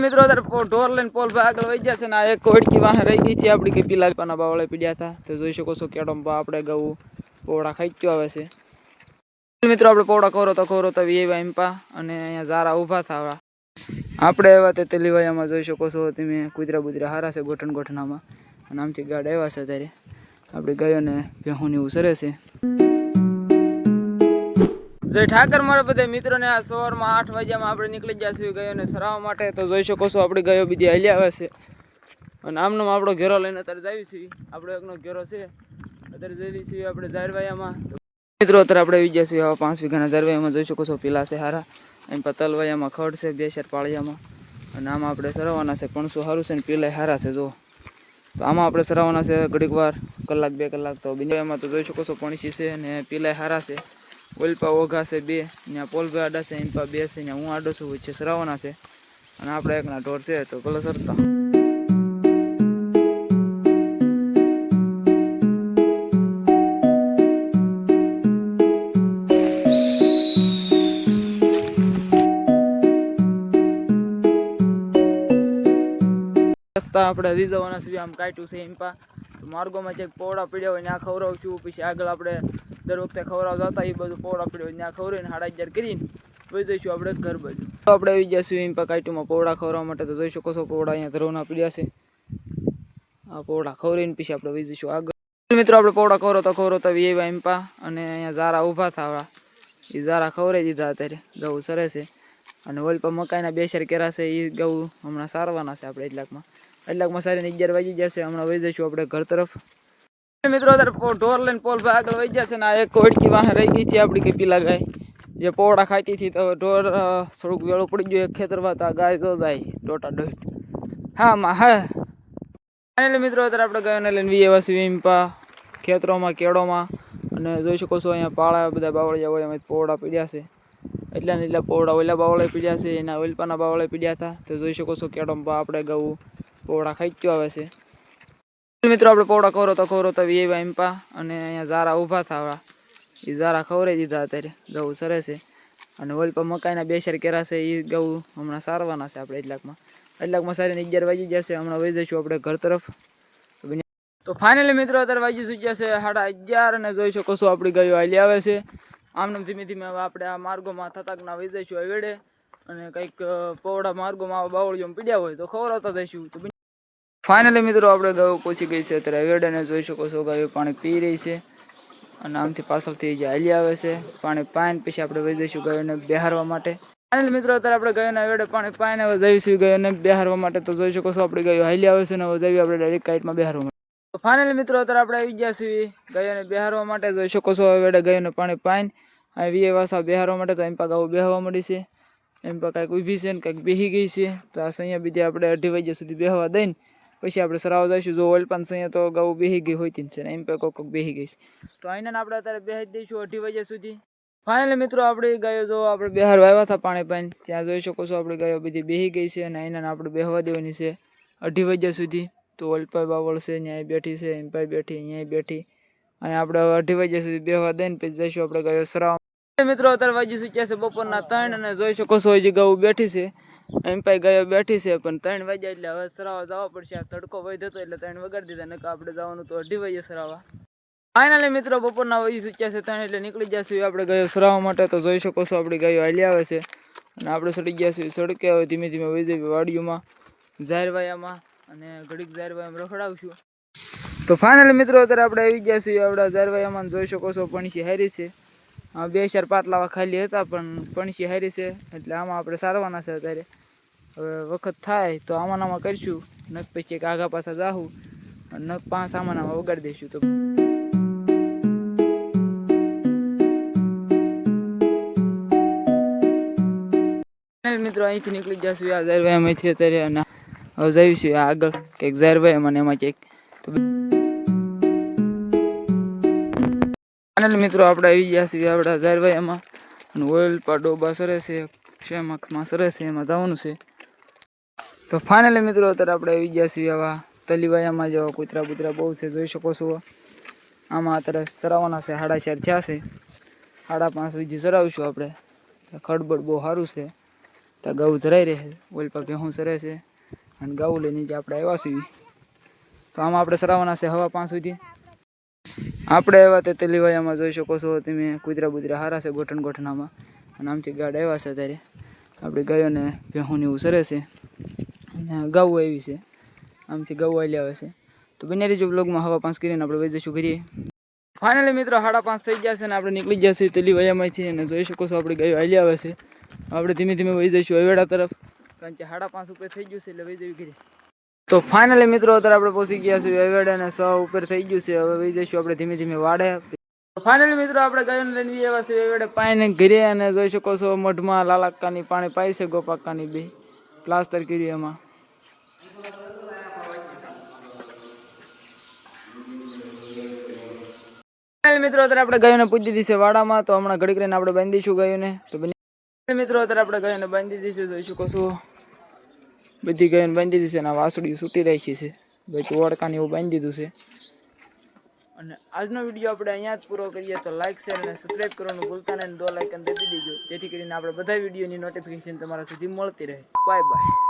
મિત્રો અત્યારે ઢોર લઈને પોલ ભાઈ આગળ વહી જશે ને આ એક ઓડકી વાહ રહી ગઈ છે આપણી કે પીલા પાના બાવળે પીડ્યા હતા તો જોઈ શકો છો કેડમ આપણે ગવું પોવડા ખાઈ ગયો આવે છે મિત્રો આપણે પોવડા કરો તો વીએ એમ્પા અને અહીંયા ઝારા ઊભા થવા આપણે એવા તે તેલીવાયામાં જોઈ શકો છો તમે કુતરા બુતરા હારા છે ગોઠણ ગોઠણામાં અને આમથી ગાડ આવ્યા છે અત્યારે આપણે ગયો ને ભેહું એવું સરે છે જય ઠાકર મારા બધા મિત્રોને આ સવારમાં 8 વાગ્યામાં આપણે નીકળી ગયા છીએ ગયો ને સરાવવા માટે તો જોઈ શકો છો આપણે ગયો બીજી હાલી આવે છે અને આમનો આપણો ઘેરો લઈને અત્યારે જાવી છીએ આપણો એકનો ઘેરો છે અત્યારે જઈ છીએ આપણે ઝારવાયામાં મિત્રો અત્યારે આપણે આવી ગયા છીએ 5 વીઘાના ઝારવાયામાં જોઈ શકો છો પીલા છે હારા એમ પતલવાયામાં ખડ છે 2 શેર પાળિયામાં અને આમાં આપણે સરાવવાના છે 500 સારું છે ને પીલા હારા છે જો તો આમાં આપણે સરાવવાના છે ઘડીક વાર કલાક 2 કલાક તો બિંદુમાં તો જોઈ શકો છો પણસી છે અને પીલા હારા છે ઓલપા ઓઘા છે 2 ત્યાં પોલભાઈ આડા છે એમ્પા 2 છે ત્યાં હું આડો છું વચ્ચે સરાવવાના છે અને આપણે એકના ઢોર છે તો ભલે સરતા આપણે રીઝવવાના છે આમ કાટ્યું છે એમ્પા માર્ગોમાં જે પોવડા પીડ્યા હોય ત્યાં ખવડાવું છું પછી આગળ આપણે દર વખતે ખવડાવ જતા એ બધું પોવડા પીડ્યો ત્યાં ખવડાવીને 11:30 કરીને વહી જઈશું આપણે ઘર બાજુ તો આપણે આવી જઈશું એમ્પા કાટ્યુંમાં પોવડા ખવડાવવા માટે તો જોઈ શકો છો પોવડા અહીંયા ધરોના પીડ્યા છે આ પોવડા ખવડાવીને પછી આપણે વહી જઈશું આગળ મિત્રો આપણે પોવડા ખવડાવતા વીએ એમ્પા અને અહીંયા ઝારા ઊભા થવા એ ઝારા ખવડાવી દીધા અત્યારે ગવું સરે છે અને ઓલપા મકાઈના 2 શેર કેરા છે એ ગવું હમણાં સારવાના છે આપણે એટલાકમાં સારીને 11 વાગી જશે હમણાં વહી જઈશું આપણે ઘર તરફ મિત્રો અત્યારે ઢોર લઈને પોલ ભાઈ આગળ વહી જશે ને આ એક ઓડકી વાહ રહી ગઈ છે આપણી કે પીલા ગાય જે પોવડા ખાતી હતી તો ઢોર થોડુંક વેળું પડી ગયું એક ખેતરમાં તો આ ગાય જો જાય ડોટા ડોટ હા માં હા ફાઇનલી મિત્રો અત્યારે આપણે ગાયોને લઈને વીએ વાસી એમ્પા ખેતરોમાં કેળોમાં અને જોઈ શકો છો અહીંયા પાળા બધા બાવળિયા હોય એમાં પોવડા પીડ્યા છે એટલા પોવડા ઓલા બાવળે પીડ્યા છે એના ઓલપાના બાવળે પીડ્યા હતા તો જોઈ શકો છો કેળોમાં આપણે ગવું પોવડા ખાઈ ગયો આવે છે મિત્રો આપણે પોવડા કરો તો વીએ એમ્પા અને અહીંયા ઝારા ઊભા થવા એ ઝારા ખવડાવી દીધા અત્યારે ગવું સરે છે અને ઓલપા મકાઈના 2 શેર કેરા છે એ ગવું હમણાં સારવાના છે આપણે એટલાકમાં સારીને 11 વાગી જશે હમણાં વહી જઈશું આપણે ઘર તરફ તો ફાઇનલી મિત્રો અત્યારે વાગી ચૂક્યા છે 11:30 અને જોઈ શકો છો આપણી ગાયો હાલી આવે છે આમને ધીમે ધીમે હવે આપણે આ માર્ગોમાં થતાકના વહી જઈશું વેડે અને કંઈક પોવડા માર્ગોમાં બાવળીઓ પીડ્યા હોય તો ખવડાવતા જઈશું તો ફાઇનલી મિત્રો આપણે ગાયો પહોંચી ગઈ છે અત્યારે વેડેને જોઈ શકો છો ગાયો પાણી પી રહી છે અને આમથી પાછળથી જે હાલી આવે છે પાણી પાઈને પછી આપણે વહી જઈશું ગાયોને બેહારવા માટે ફાઇનલી મિત્રો અત્યારે આપણે ગાયોના વેડે પાણી પાઈને હવે જઈશું ગાયોને બેહારવા માટે તો જોઈ શકો છો આપણી ગાયો હાલી આવે છે ને હવે જઈએ આપણે ડાયરેક્ટ કાઈટમાં બેહારવા માટે તો ફાઇનલી મિત્રો અત્યારે આપણે આવી ગયા છીએ ગાયોને બેહારવા માટે જોઈ શકો છો વેડે ગાયોને પાણી પાઈને આ વીએ વાસા બેહારવા માટે તો એમ્પા ગાવું બેહવા મળી છે એમ્પા કાંઈક ઊભી છે ને કાંઈક બેસી ગઈ છે તો આ સૈયા બીજે આપણે 2:30 વાગ્યા સુધી બેહવા દઈને પછી આપણે સરાવ જઈશું જો ઓલપાન સૈયા તો ગાવું બેસી ગઈ હોય છે ને એમ્પા કોક બેસી ગઈ છે તો અહીંને આપણે અત્યારે બેસી દઈશું 2:30 વાગ્યા સુધી ફાઇનલી મિત્રો આપણી ગાયો જો આપણે બેહારવા આવ્યા હતા પાણી પાઈને ત્યાં જોઈ શકો છો આપણી ગાયો બધી બેસી ગઈ છે અને અહીંને આપણે બેહવા દેવાની છે 2:30 વાગ્યા સુધી તો ઓલપાઈ બાવળ છે ત્યાં બેઠી છે એમ્પાઈ બેઠી અહીંયા બેઠી અહીંયા આપણે 2:30 વાગ્યા સુધી બેહવા દઈને પછી જઈશું આપણે ગાયો સરાવ મિત્રો અત્યારે વાગી ચૂક્યા છે બપોરના 3 અને જોઈ શકો છો હજી ગાયું બેઠી છે એમ્પાઈ ગાયો બેઠી છે પણ 3 વાગ્યા એટલે હવે સરાવવા જવા પડશે આ તડકો વધી હતો એટલે 3 વગાડી દીધા નકા આપણે જવાનું તો 2:30 વાગ્યે સરાવવા ફાઇનલી મિત્રો બપોરના વાગી ચૂક્યા છે 3 એટલે નીકળી ગયા છીએ આપણે ગાયો સરાવવા માટે તો જોઈ શકો છો આપણી ગાયો હાલી આવે છે અને આપણે ચડી ગયા છીએ સડકે હવે ધીમે ધીમે વહી જઈએ વાડીઓમાં ઝારવાયામાં અને ઘડીક ઝારવાયામાં રખડાવશું તો ફાઇનલી મિત્રો અત્યારે આપણે આવી ગયા છીએ આપણા ઝારવાયામાં જોઈ શકો છો પણસી હારી છે 2 શેર પાટલાવા ખાલી હતા પણ પણસી હારી છે એટલે આમાં આપણે સારવાના છે અત્યારે હવે વખત થાય તો આમાં કરીશું નક પછી આગા પાછા જાહું અને નક 5 આમાં વગાડી દઈશું તો મિત્રો અહીંથી નીકળી જશું આ ઝારવાયામાંથી અત્યારે અને હવે જઈશું આગળ કંઈક ઝારવાયામાં ને એમાં કંઈક ફાઇનલી મિત્રો આપણે આવી ગયા છીએ આપણા ઝારવાયામાં અને ઓલપા ડોબા સરે છે શેમાક્ષમાં સરે છે એમાં જવાનું છે તો ફાઇનલી મિત્રો અત્યારે આપણે આવી ગયા છીએ આવા તલીવાયામાં જેવા કૂતરા બૂતરા બહુ છે જોઈ શકો છો આમાં અત્યારે સરાવવાના છે 4:30 થયા છે 5:30 સુધી સરાવીશું આપણે ખડબડ બહુ સારું છે તો ગાઉ ધરાઈ રહે ઓલ પર ભેહું સરે છે અને ગાઉ લઈને જે આપણે આવ્યા છીએ તો આમાં આપણે સરાવવાના છે હવા 5 સુધી આપણે આવ્યા તે તેલીવાયામાં જોઈ શકો છો તમે કુતરા બુતરા હારા છે ગોઠણામાં અને આમથી ગાડ આવ્યા છે ત્યારે આપણે ગાયોને ભેહું એવું સરે છે અને ગાઉ આવી છે આમથી ગાઉ આવી આવે છે તો બને રહીજો બ્લોગમાં હવા 5 કરીને આપણે વહી જઈશું કરીએ ફાઇનલી મિત્રો 5:30 થઈ ગયા છે અને આપણે નીકળી ગયા છીએ તેલીવાયામાંથી અને જોઈ શકો છો આપણે ગાયો આવી આવે છે આપણે ધીમે ધીમે વહી જઈશું અવેડા તરફ કારણ કે 5:30 ઉપર થઈ ગયું છે એટલે વહી જવી કરીએ તો ફાઇનલી મિત્રો અત્યારે આપણે પહોંચી ગયા છીએ અવેડા અને 100 ઉપર થઈ ગયું છે હવે વહી જઈશું આપણે ધીમે ધીમે વાડે ફાઇનલી મિત્રો આપણે ગાયોને લઈને આવ્યા છીએ અવેડે પાઈને ઘરે અને જોઈ શકો છો મઢમાં લાલાક્કાની પાણી પાઈ છે ગોપાક્કાની બે પ્લાસ્ટર કર્યું એમાં મિત્રો અત્યારે આપણે ગાયોને પૂજી દીધી છે વાડામાં તો હમણાં ઘડીક રહીને આપણે બાંધીશું ગાયોને તો મિત્રો અત્યારે આપણે ગાયોને બાંધી દીધી છે જોઈ શકો છો બધી ગાયોને બાંધી દીધી છે અને વાસળી છૂટી રાખી છે બધું ઓળકાને એવું બાંધી દીધું છે અને આજનો વિડીયો આપણે અહીંયા જ પૂરો કરીએ તો લાઈક શેર અને સબસ્ક્રાઈબ કરવાનું ભૂલતા નહીં અને 2 લાઇકન દબાવી દેજો જેથી કરીને આપણે બધા વિડીયોની નોટિફિકેશન તમારા સુધી મળતી રહે બાય બાય